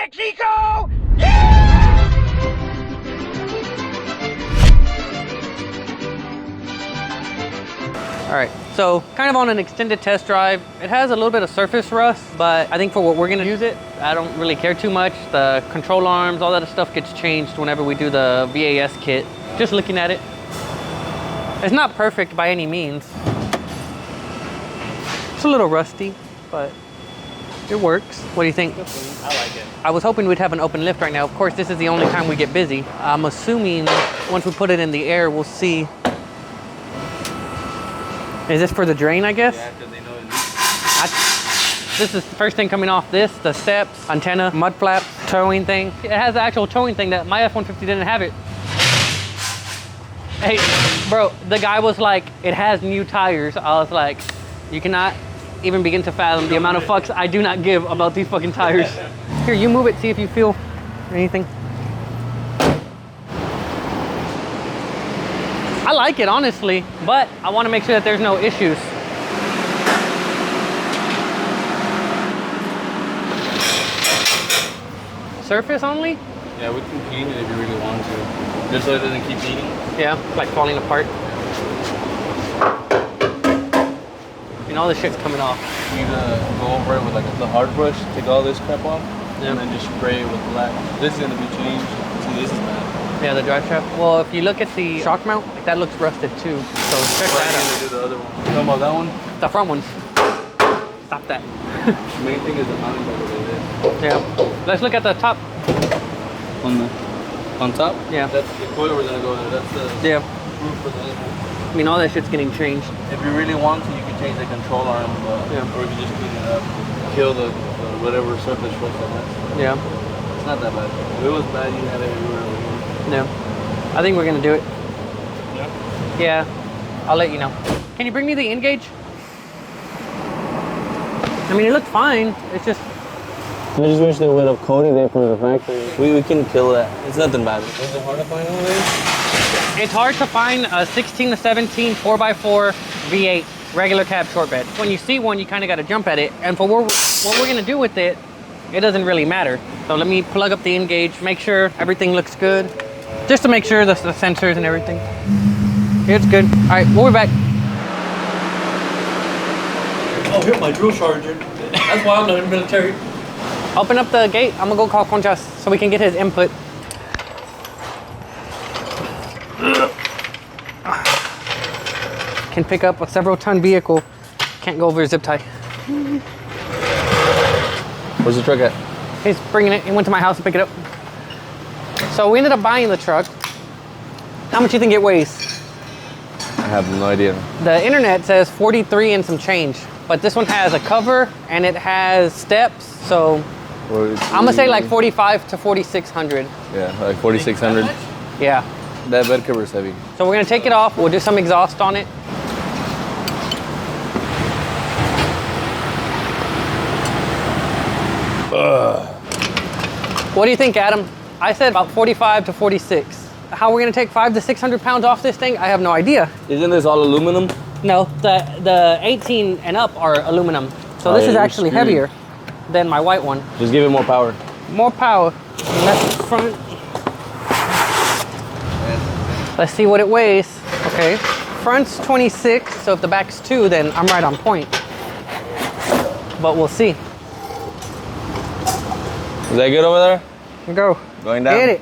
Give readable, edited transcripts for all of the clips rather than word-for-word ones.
Mexico! All right, so kind of on an extended test drive, it has a little bit of surface rust, but I think for what we're gonna use it, I don't really care too much. The control arms, all that stuff gets changed whenever we do the VAS kit. Just looking at it, it's not perfect by any means. It's a little rusty, but it works. What do you think? I like it. I was hoping we'd have an open lift right now. Of course, this is the only time we get busy. I'm assuming once we put it in the air, we'll see. Is this for the drain, I guess? Yeah, because they know This is the first thing coming off this, the steps, antenna, mud flap, towing thing. It has the actual towing thing that my F-150 didn't have it. Hey, bro, the guy was like, it has new tires. I was like, you cannot even begin to fathom the amount of fucks I do not give about these fucking tires. Here, you move it, see if you feel anything. I like it, honestly, but I want to make sure that there's no issues. Surface only? Yeah, we can clean it if you really want to. Just so it doesn't keep eating. Yeah, like falling apart. And all this shit's coming off. You need to go over it with like the hard brush, take all this crap off, Yeah. and then just spray it with black. This is going to be changed. See, this is bad. Yeah, the drive shaft. Well, if you look at the shock mount, that looks rusted too. So check that out. Do the other one. You talking about that one? The front ones. Stop that. The main thing is the mounting by the way it is. Yeah. Let's look at the top. On top? Yeah. That's the coil we're gonna go there. That's the Yeah. roof for the other one. I mean, all that shit's getting changed. If you really want to, you can change the control arm, Yeah. or you can just clean it up, kill the whatever surface rust that has. Yeah. It's not that bad. If it was bad, you had it everywhere. No. I think we're gonna do it. Yeah. Yeah. I'll let you know. Can you bring me the N-gauge? I mean, it looked fine. It's just... I just wish they would have coated it from the factory. We can kill that. It's nothing bad. Is it hard to find over there? It's hard to find a 16 to 17 4x4 V8 regular cab short bed. When you see one, you kind of got to jump at it. And for what we're going to do with it, it doesn't really matter. So let me plug up the N-gauge, make sure everything looks good. Just to make sure the sensors and everything. It's good. All right, we'll be back. Oh, here's my drill sergeant. That's why I'm not in the military. Open up the gate. I'm gonna go call Conchas so we can get his input. Can pick up a several ton vehicle. Can't go over a zip tie. Where's the truck at? He's bringing it. He went to my house to pick it up. So we ended up buying the truck. How much do you think it weighs? I have no idea. The internet says 43 and some change, but this one has a cover and it has steps. So I'm gonna say like 45 to 4,600. Yeah, like 4,600. Yeah. That bed cover is heavy. So we're gonna take it off. We'll do some exhaust on it. What do you think, Adam? I said about 45 to 46. How we're gonna take 500 to 600 pounds off this thing, I have no idea. Isn't this all aluminum? No, the 18 and up are aluminum. So this is actually heavier than my white one. Just give it more power. More power. And that's the front. Let's see what it weighs. Okay, front's 26, so if the back's 2, then I'm right on point. But we'll see. Is that good over there? Here we go. Going down. Hit it.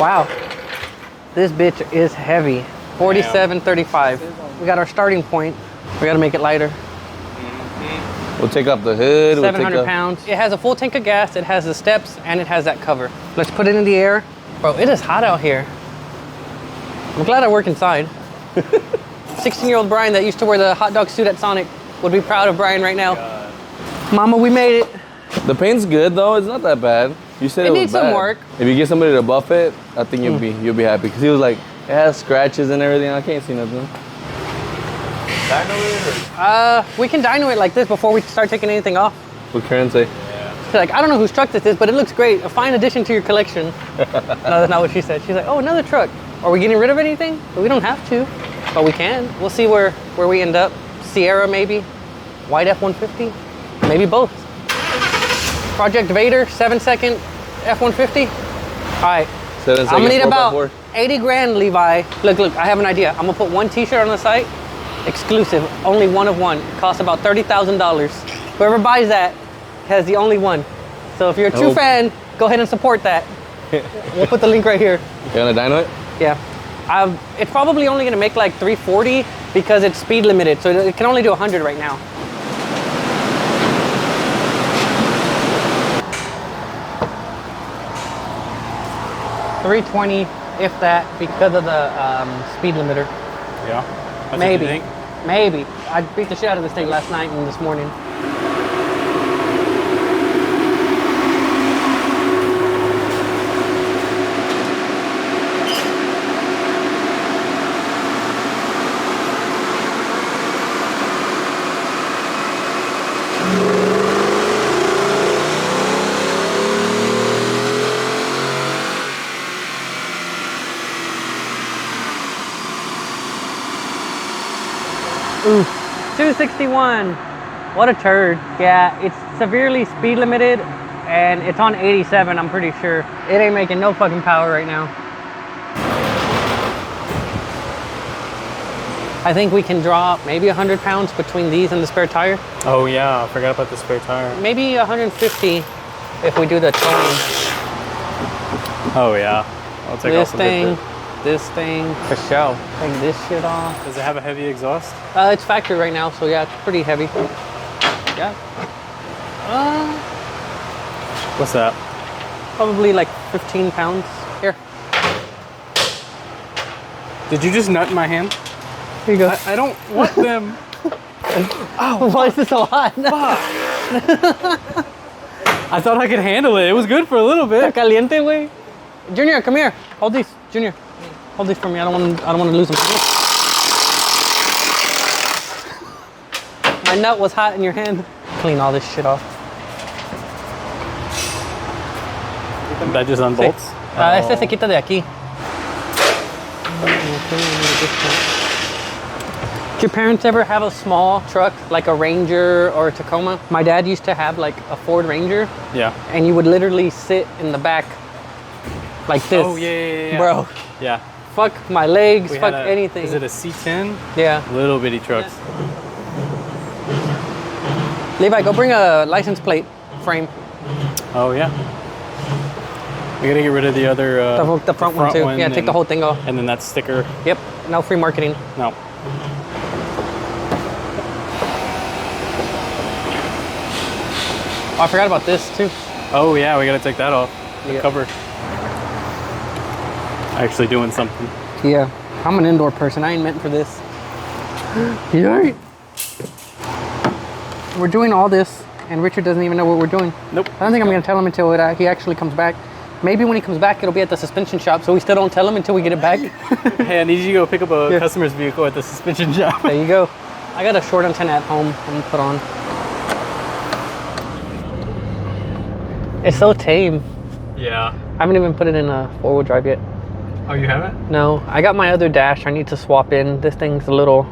Wow. This bitch is heavy. 47.35. We got our starting point. We gotta make it lighter. We'll take up the hood. 700 pounds. It has a full tank of gas, it has the steps, and it has that cover. Let's put it in the air. Bro, it is hot out here. I'm glad I work inside. 16-year-old Brian that used to wear the hot dog suit at Sonic would be proud of Brian right now. Mama, we made it. The paint's good though. It's not that bad. You said it was needs some bad. work. If you get somebody to buff it, I think you'll be happy. Because he was like, it has scratches and everything. I can't see nothing. Dyno it We can dyno it like this before we start taking anything off. What Karen say? She's like, I don't know whose truck this is, but it looks great. A fine addition to your collection. No, that's not what she said. She's like, oh, another truck. Are we getting rid of anything? But we don't have to, but we can. We'll see where we end up. Sierra maybe, white F-150, maybe both. Project Vader, 7-second F-150. All right. 7 I'm seconds, gonna need 4x4. about 80 grand, Levi. Look, I have an idea. I'm gonna put one t-shirt on the site, exclusive, only one of one. It costs about $30,000. Whoever buys that has the only one. So if you're a true fan, go ahead and support that. We'll put the link right here. You gonna dyno it? Yeah. It's probably only gonna make like 340 because it's speed limited. So it can only do 100 right now. $320, if that, because of the speed limiter. Yeah. That's Maybe. What you think? Maybe. I beat the shit out of this thing last night and this morning. Ooh, 261. What a turd. Yeah, it's severely speed limited and it's on 87, I'm pretty sure. It ain't making no fucking power right now. I think we can drop maybe 100 pounds between these and the spare tire. Oh yeah, I forgot about the spare tire. Maybe 150 if we do the towing. Oh yeah. I'll take This off a thing, bit. this thing, for sure. Take this shit off. Does it have a heavy exhaust? It's factory right now, so yeah, it's pretty heavy. Yeah. What's that? Probably like 15 pounds. Here. Did you just nut in my hand? Here you go. I don't want them. Oh, why is this so hot? I thought I could handle it. It was good for a little bit. Caliente, güey. Junior, come here. Hold these, Junior. Hold these for me. I don't want to lose them. My nut was hot in your hand. Clean all this shit off. That just unbolts. Este se quita de aquí. Did your parents ever have a small truck like a Ranger or a Tacoma? My dad used to have like a Ford Ranger. Yeah. And you would literally sit in the back like this. Oh yeah. Bro. Yeah. Fuck my legs, We fuck had anything. Is it a C10? Yeah. Little bitty trucks. Levi, go bring a license plate frame. Oh yeah. We gotta get rid of the other. The front one too. Yeah, take the whole thing off. And then that sticker. Yep. No free marketing. No. Oh, I forgot about this too. Oh yeah, we gotta take that off. The Yeah. cover. Actually doing something. Yeah. I'm an indoor person. I ain't meant for this. Yeah. We're doing all this, and Richard doesn't even know what we're doing. Nope. I don't think I'm gonna tell him until he actually comes back. Maybe when he comes back, it'll be at the suspension shop, so we still don't tell him until we get it back. Hey, I need you to go pick up a customer's vehicle at the suspension shop. There you go. I got a short antenna at home I'm gonna put on. It's so tame. Yeah. I haven't even put it in a four-wheel drive yet. Oh, you haven't? No, I got my other dash I need to swap in. This thing's a little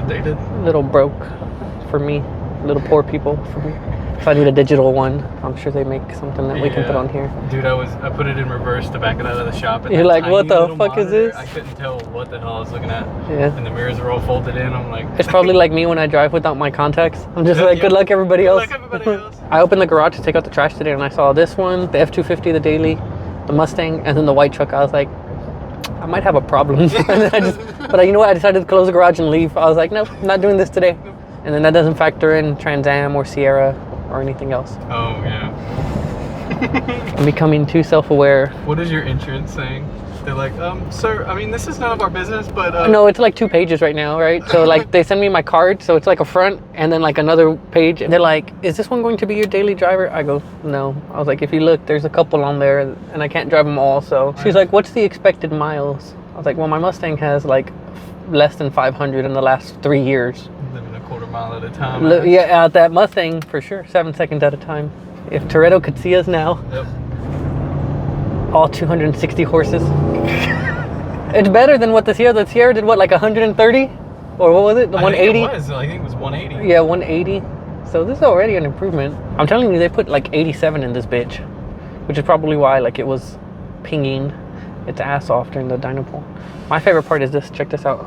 dated. little broke for me. Little poor people for me. So I need a digital one. I'm sure they make something that we can put on here. Dude, I put it in reverse to back it out of the shop. And You're that like, tiny what the little fuck is monitor, this? I couldn't tell what the hell I was looking at. Yeah. And the mirrors are all folded in. I'm like... It's probably like me when I drive without my contacts. I'm just like, good luck everybody else. Good luck everybody else. I opened the garage to take out the trash today and I saw this one, the F-250, the daily, the Mustang, and then the white truck. I was like, I might have a problem. And then but you know what? I decided to close the garage and leave. I was like, nope, I'm not doing this today. And then that doesn't factor in Trans Am or Sierra or anything else. Oh, yeah. I'm becoming too self-aware. What is your insurance saying? They're like, sir, I mean, this is none of our business, but... No, it's like 2 pages right now, right? So like they send me my card, so it's like a front and then like another page. And they're like, is this one going to be your daily driver? I go, no. I was like, if you look, there's a couple on there and I can't drive them all. So she's like, what's the expected miles? I was like, well, my Mustang has like less than 500 in the last 3 years. Living a quarter mile at a time. Yeah, that Mustang for sure, 7 seconds at a time. If Toretto could see us now, Yep. all 260 horses. It's better than what the Sierra did, what, like 130? Or what was it, the 180? I think it was 180. Yeah, 180. So this is already an improvement. I'm telling you, they put like 87 in this bitch, which is probably why like it was pinging its ass off during the dyno pool. My favorite part is this. Check this out.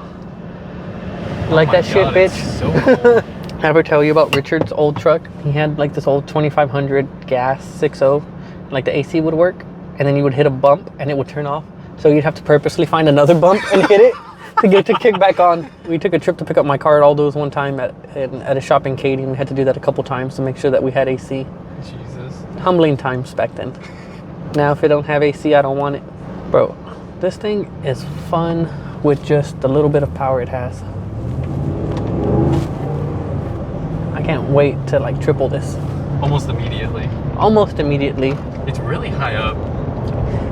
Like that shit, bitch. So I ever tell you about Richard's old truck? He had like this old 2500 gas 6.0. Like the AC would work, and then you would hit a bump and it would turn off. So you'd have to purposely find another bump and hit it to get to kick back on. We took a trip to pick up my car at Aldo's one time at a shop in Katy, and we had to do that a couple times to make sure that we had AC. Jesus. Humbling times back then. Now if it don't have AC, I don't want it. Bro, this thing is fun with just the little bit of power it has. I can't wait to like triple this. Almost immediately. Almost immediately. It's really high up.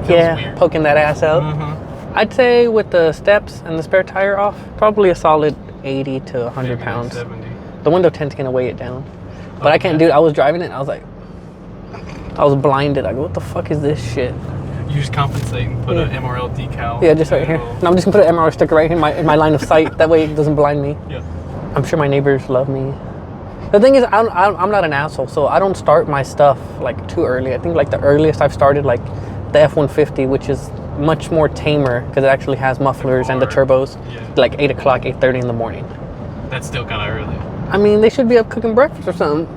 Feels Yeah, weird. poking that ass out. Mm-hmm. I'd say with the steps and the spare tire off, probably a solid 80 to 100 Maybe pounds. Like 70. The window tint's gonna weigh it down. But I can't do it. I was driving it and I was like, I was blinded. I go, what the fuck is this shit? You just compensate and put an MRL decal. Yeah, just right here. And I'm just gonna put an MRO sticker right here in my line of sight. That way it doesn't blind me. Yeah. I'm sure my neighbors love me. The thing is, I'm not an asshole, so I don't start my stuff like too early. I think like the earliest I've started like the F-150, which is much more tamer because it actually has mufflers and the turbos. Yeah. Like 8 o'clock, 8:30 in the morning. That's still kind of early. I mean, they should be up cooking breakfast or something.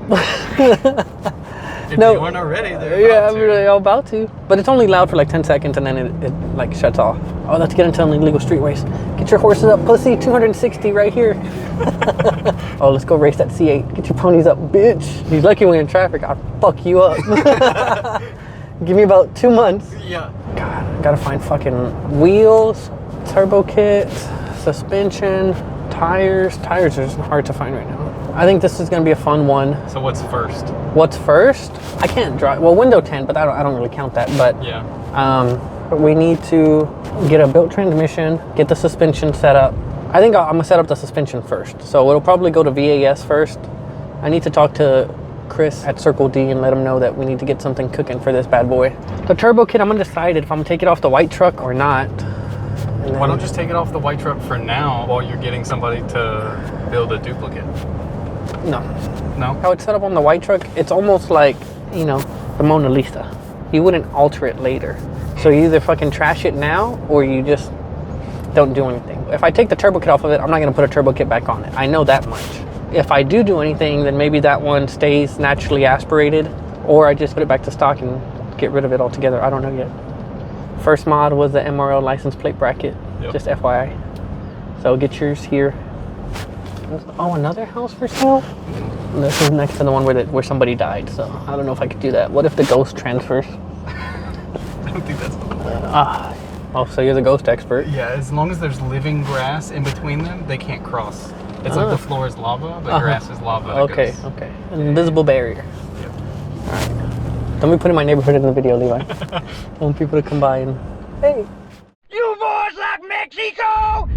If No. you weren't already, they're Yeah, about I'm to. really all about to. But it's only loud for like 10 seconds and then it like shuts off. Oh, let's get into illegal streetways. Get your horses up, pussy. 260 right here. Oh, let's go race that C8. Get your ponies up, bitch. He's lucky when in traffic. I'll fuck you up. Give me about 2 months. Yeah. God, I gotta find fucking wheels, turbo kit, suspension, tires. Tires are hard to find right now. I think this is gonna be a fun one. So what's first? What's first? I can't drive. Well, window tint, but I don't really count that. But Yeah. but we need to get a built transmission, get the suspension set up. I think I'm gonna set up the suspension first. So it'll probably go to VAS first. I need to talk to Chris at Circle D and let him know that we need to get something cooking for this bad boy. The turbo kit, I'm undecided if I'm gonna take it off the white truck or not. And Why then- don't just take it off the white truck for now while you're getting somebody to build a duplicate? No. No? How it's set up on the white truck, it's almost like, you know, the Mona Lisa. You wouldn't alter it later. So you either fucking trash it now or you just don't do anything. If I take the turbo kit off of it, I'm not gonna put a turbo kit back on it. I know that much. If I do anything, then maybe that one stays naturally aspirated, or I just put it back to stock and get rid of it altogether. I don't know yet. First mod was the MRL license plate bracket, Yep. just FYI. So get yours here. Oh, another house for sale? This is next to the one where somebody died, so I don't know if I could do that. What if the ghost transfers? I don't think that's Oh, so you're the ghost expert. Yeah, as long as there's living grass in between them, they can't cross. It's like the floor is lava, but grass is lava. that Okay, goes- okay. An invisible barrier. Yep. Don't be putting my neighborhood in the video, Levi. I want people to come by and, hey. You boys like Mexico?